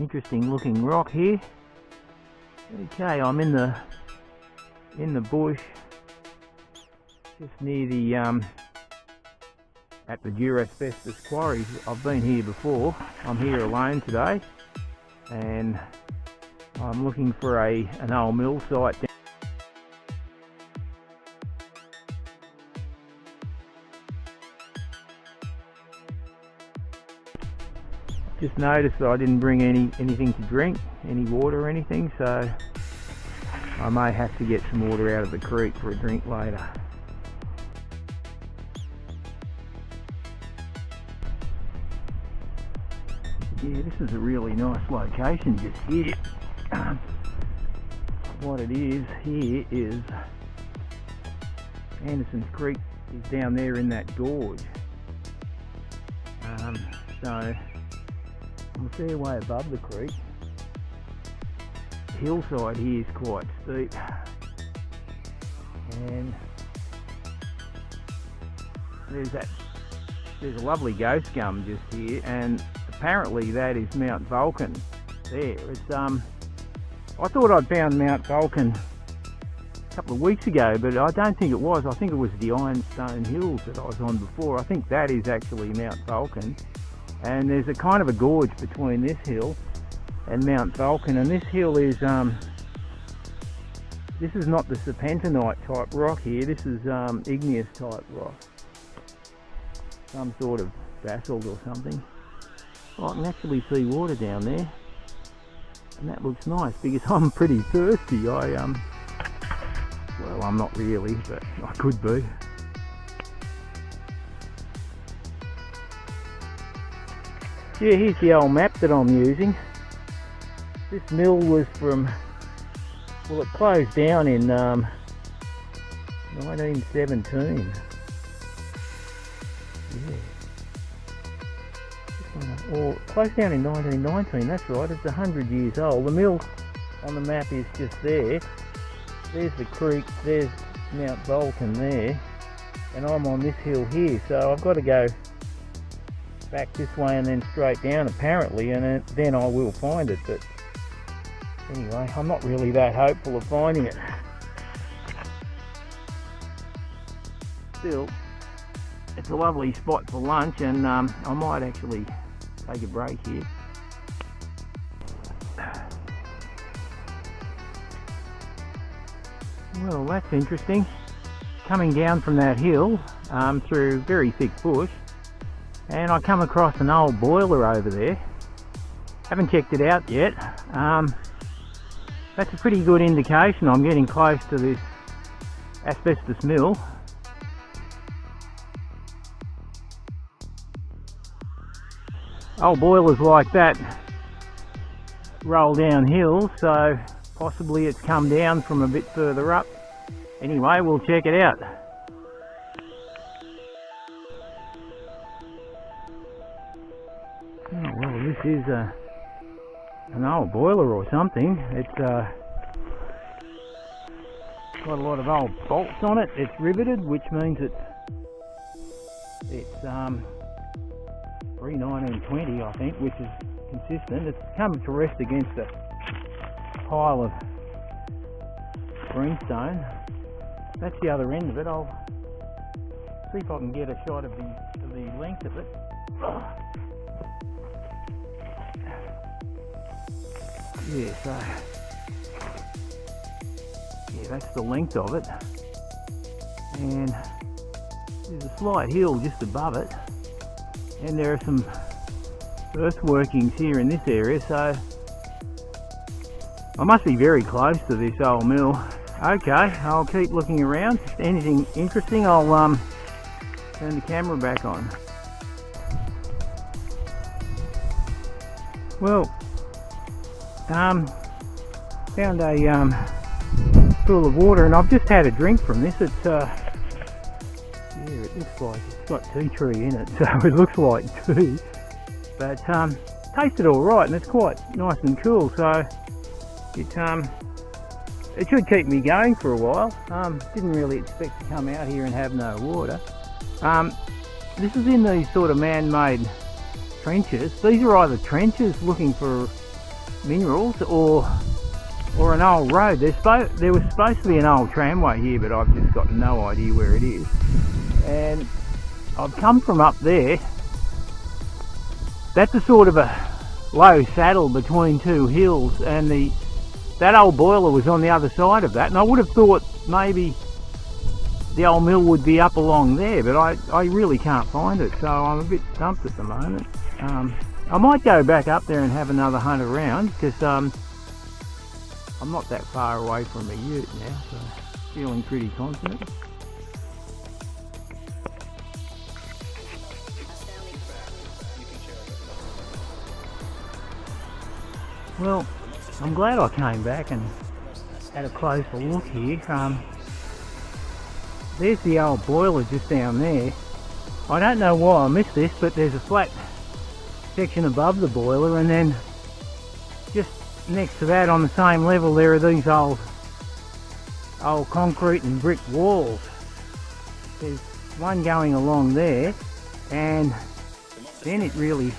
interesting looking rock here. Okay, I'm in the bush, just near the at the Asbestos quarries. I've been here before. I'm here alone today, and I'm looking for an old mill site. Just noticed that I didn't bring anything to drink, any water or anything, so I may have to get some water out of the creek for a drink later. Yeah, this is a really nice location just here. What it is here is Andersons Creek is down there in that gorge. So I'm a fair way above the creek. The hillside here is quite steep, and there's a lovely ghost gum just here, and apparently that is Mount Vulcan there. It's I thought I'd found Mount Vulcan a couple of weeks ago, but I don't think it was. I think it was the Ironstone Hills that I was on before. I think that is actually Mount Vulcan. And there's a kind of a gorge between this hill and Mount Vulcan, and this hill is this is not the serpentinite type rock here. This is igneous type rock, some sort of basalt or something. Oh, I can actually see water down there, and that looks nice because I'm pretty thirsty. Well, I'm not really, but I could be. Yeah, here's the old map that I'm using. This mill was from, well, it closed down in 1917. Yeah. Or closed down in 1919, that's right, it's 100 years old. The mill on the map is just there. There's the creek, there's Mount Vulcan there, and I'm on this hill here, so I've got to go back this way and then straight down apparently, and then I will find it. But anyway, I'm not really that hopeful of finding it. Still, it's a lovely spot for lunch, and I might actually take a break here. Well, that's interesting. Coming down from that hill through very thick bush, and I come across an old boiler over there. Haven't checked it out yet. That's a pretty good indication I'm getting close to this asbestos mill. Old boilers like that roll down hills, so possibly it's come down from a bit further up. Anyway, we'll check it out. Oh, well, this is an old boiler or something. It's got a lot of old bolts on it. It's riveted, which means it's pre-1920, I think, which is consistent. It's come to rest against a pile of greenstone. That's the other end of it. I'll see if I can get a shot of the length of it. Yeah, so yeah, that's the length of it, and there's a slight hill just above it, and there are some earthworkings here in this area, so I must be very close to this old mill. Okay, I'll keep looking around. If anything interesting, I'll turn the camera back on. Well, found a pool of water, and I've just had a drink from this. It's yeah, it looks like it's got tea tree in it, so it looks like tea, but tasted all right, and it's quite nice and cool, so it should keep me going for a while. Didn't really expect to come out here and have no water. This is in these sort of man-made trenches. These are either trenches looking for minerals or an old road. There was supposed to be an old tramway here, but I've just got no idea where it is. And I've come from up there. That's a sort of a low saddle between two hills, and that old boiler was on the other side of that, and I would have thought maybe the old mill would be up along there, but I really can't find it, so I'm a bit stumped at the moment. I might go back up there and have another hunt around, because I'm not that far away from a ute now, so feeling pretty confident. Well, I'm glad I came back and had a closer look here. There's the old boiler just down there. I don't know why I missed this, but there's a flat section above the boiler, and then just next to that on the same level there are these old concrete and brick walls. There's one going along there, and then it really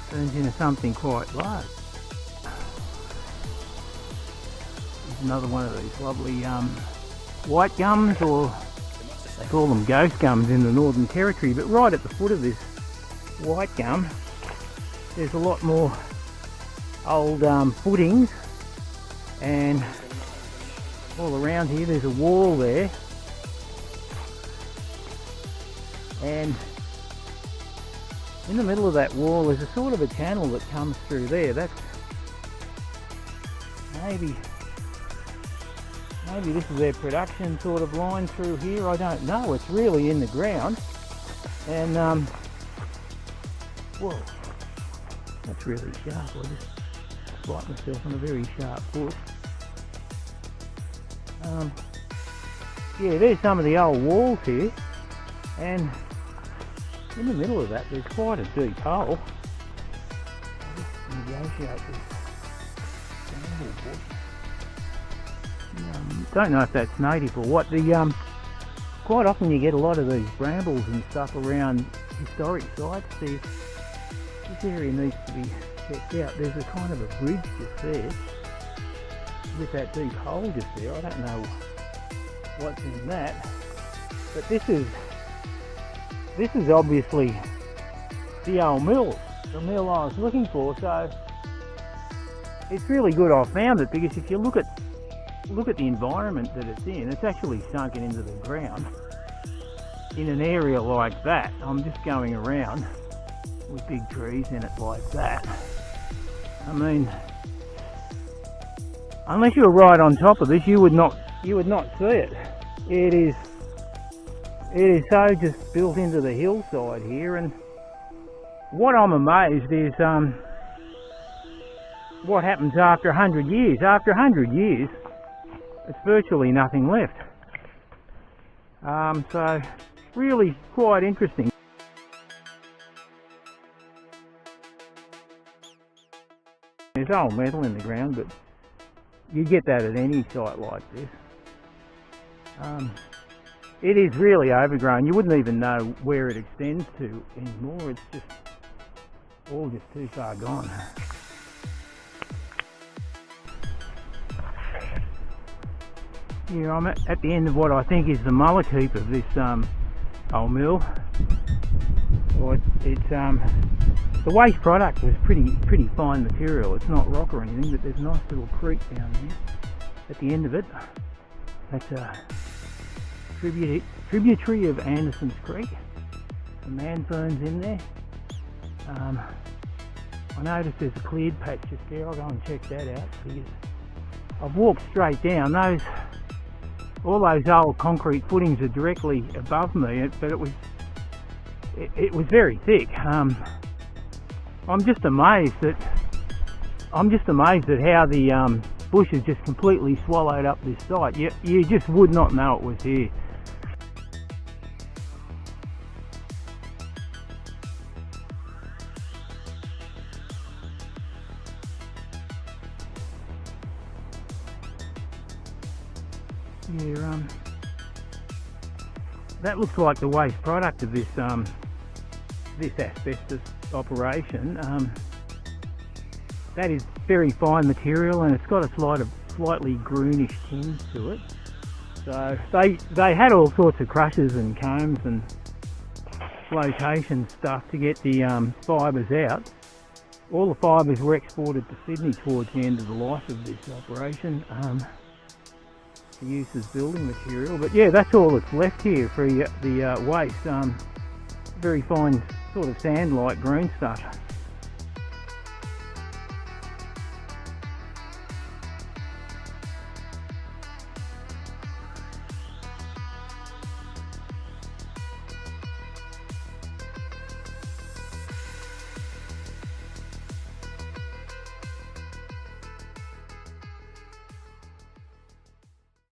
turns into something quite large. There's another one of these lovely white gums, or they call them ghost gums in the Northern Territory, but right at the foot of this white gum there's a lot more old footings, and all around here there's a wall there, and in the middle of that wall there's a sort of a channel that comes through there. That's maybe this is their production sort of line through here. I don't know, it's really in the ground, and whoa, that's really sharp. I just spiked myself on a very sharp foot. Yeah, there's some of the old walls here, and in the middle of that there's quite a deep hole. I'll just negotiate this. Don't know if that's native or what. Quite often you get a lot of these brambles and stuff around historic sites. This area needs to be checked out. There's a kind of a bridge just there with that deep hole just there. I don't know what's in that, but this is obviously the old mill, the mill I was looking for. So it's really good I found it, because if you look at the environment that it's in, it's actually sunken into the ground in an area like that. I'm just going around with big trees in it like that. I mean, unless you were right on top of this, you would not see it. It is so just built into the hillside here, and what I'm amazed is what happens after 100 years. After 100 years, it's virtually nothing left. So really quite interesting. There's old metal in the ground, but you get that at any site like this. It is really overgrown. You wouldn't even know where it extends to anymore. It's just all just too far gone. Here I'm at the end of what I think is the mullock heap of this old mill. Well, the waste product was pretty fine material. It's not rock or anything, but there's a nice little creek down there at the end of it. That's a tributary of Andersons Creek. Some man ferns in there. I noticed there's a cleared patch just there. I'll go and check that out, because I've walked straight down. All those old concrete footings are directly above me, but it was very thick. I'm just amazed at how the bush has just completely swallowed up this site. You just would not know it was here. Yeah, that looks like the waste product of this this asbestos operation. That is very fine material, and it's got a slightly greenish tinge to it. So they had all sorts of crushers and combs and flotation stuff to get the fibres out. All the fibres were exported to Sydney towards the end of the life of this operation to use as building material. But yeah, that's all that's left here for the waste. Very fine sort of sand-like green stuff.